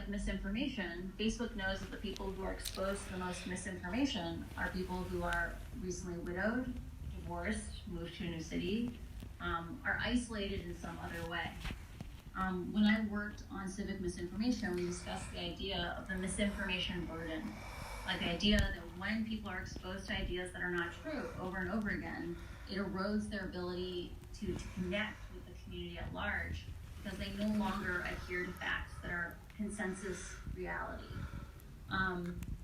with misinformation, Facebook knows that the people who are exposed to the most misinformation are people who are recently widowed, divorced, moved to a new city, are isolated in some other way. When I worked on civic misinformation, we discussed the idea of the misinformation burden. Like the idea that when people are exposed to ideas that are not true over and over again, it erodes their ability to connect with the community at large because they no longer adhere to facts that are consensus reality.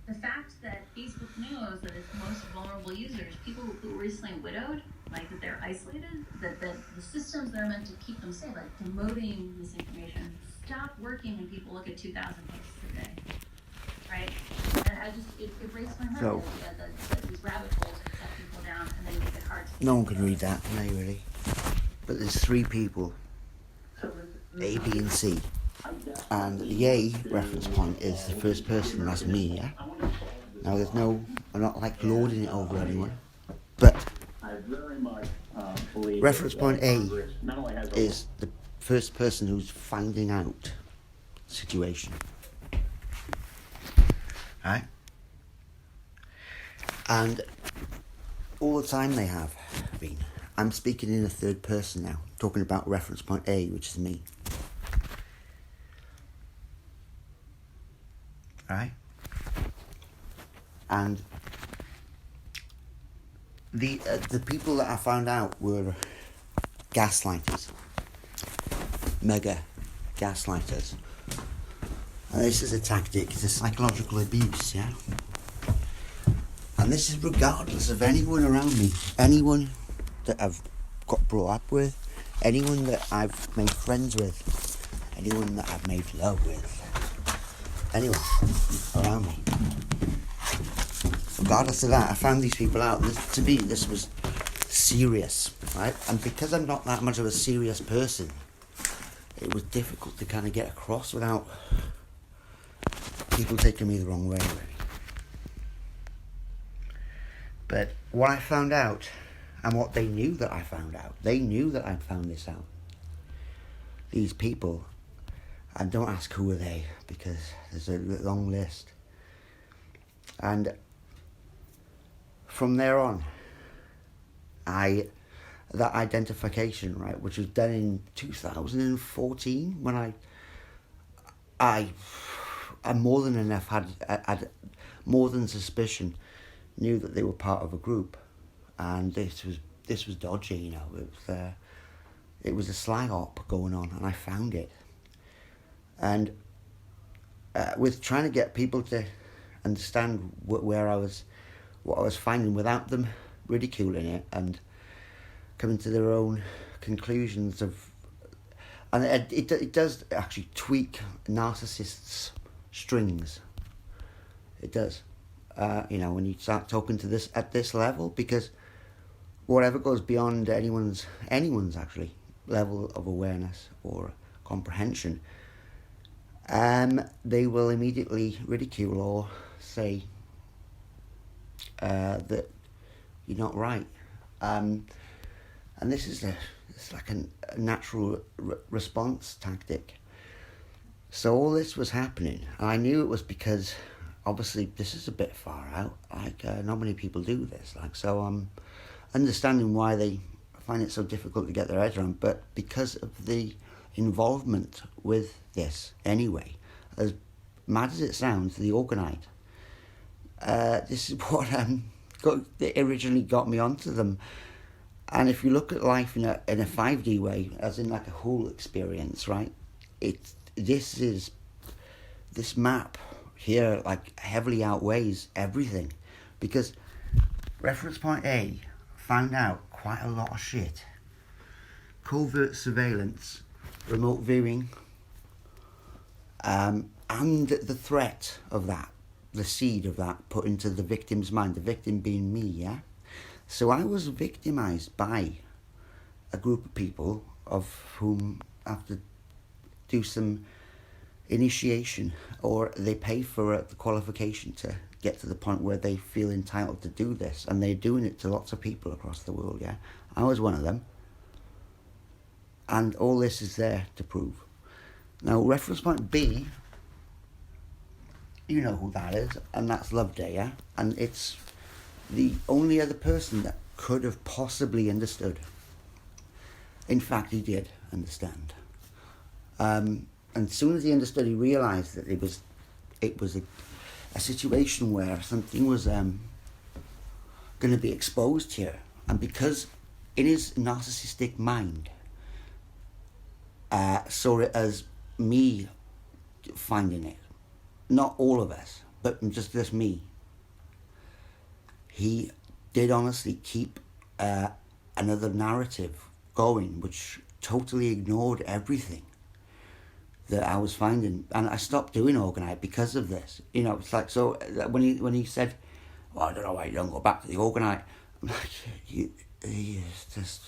The fact that Facebook knows that its most vulnerable users, people who are recently widowed, like that they're isolated, that the systems that are meant to keep them safe, like promoting misinformation, stop working when people look at 2,000 posts a day, right? And it breaks my heart that these rabbit holes can set people down and then make it hard to... No one can read that, can they, really? But there's three people, A, B, and C. And the A reference point is the first person, that's me, yeah? Now I'm not like lording it over anyone, but reference point A is the first person who's finding out the situation, right? And all the time they have been. I'm speaking in a third person now, talking about reference point A, which is me. Right? And the people that I found out were gaslighters, mega gaslighters. And this is a tactic, it's a psychological abuse, yeah? And this is regardless of anyone around me, anyone that I've got brought up with, anyone that I've made friends with, anyone that I've made love with, anyone around me. Regardless of that, I found these people out. To me, this was serious, right? And because I'm not that much of a serious person, it was difficult to kind of get across without people taking me the wrong way, really. But what I found out, and what they knew that I found out, they knew that I'd found this out. These people, and don't ask who are they, because there's a long list. And from there on, that identification, right, which was done in 2014, when I more than enough had more than suspicion, knew that they were part of a group, and this was dodgy, you know. It was a slag op going on, and I found it. And with trying to get people to understand what I was finding without them ridiculing it and coming to their own conclusions and it does actually tweak narcissists' strings. It does, you know, when you start talking to this at this level, because whatever goes beyond anyone's actually level of awareness or comprehension, they will immediately ridicule or say that you're not right. And this is it's like a natural response tactic. So all this was happening, and I knew it was because obviously this is a bit far out. Like not many people do this. Like, so I'm understanding why they find it so difficult to get their head around, but because of the involvement with this anyway, as mad as it sounds, the Orgonite, this is what it originally got me onto them. And if you look at life in a 5D way, as in like a whole experience, right, this map here like heavily outweighs everything, because reference point A found out quite a lot of shit. Covert surveillance, remote viewing, and the threat of that, the seed of that put into the victim's mind, the victim being me, yeah? So I was victimized by a group of people of whom I have to do some initiation, or they pay for the qualification to get to the point where they feel entitled to do this, and they're doing it to lots of people across the world, yeah? I was one of them. And all this is there to prove. Now, reference point B You know who that is, and that's Loveday, yeah? And it's the only other person that could have possibly understood. In fact, he did understand. And as soon as he understood, he realised that it was a situation where something was going to be exposed here. And because in his narcissistic mind, saw it as me finding it, not all of us, but just me. He did honestly keep another narrative going, which totally ignored everything that I was finding, and I stopped doing Orgonite because of this. You know, it's like, so when he said, "Well, I don't know why you don't go back to the Orgonite," I'm like, he is just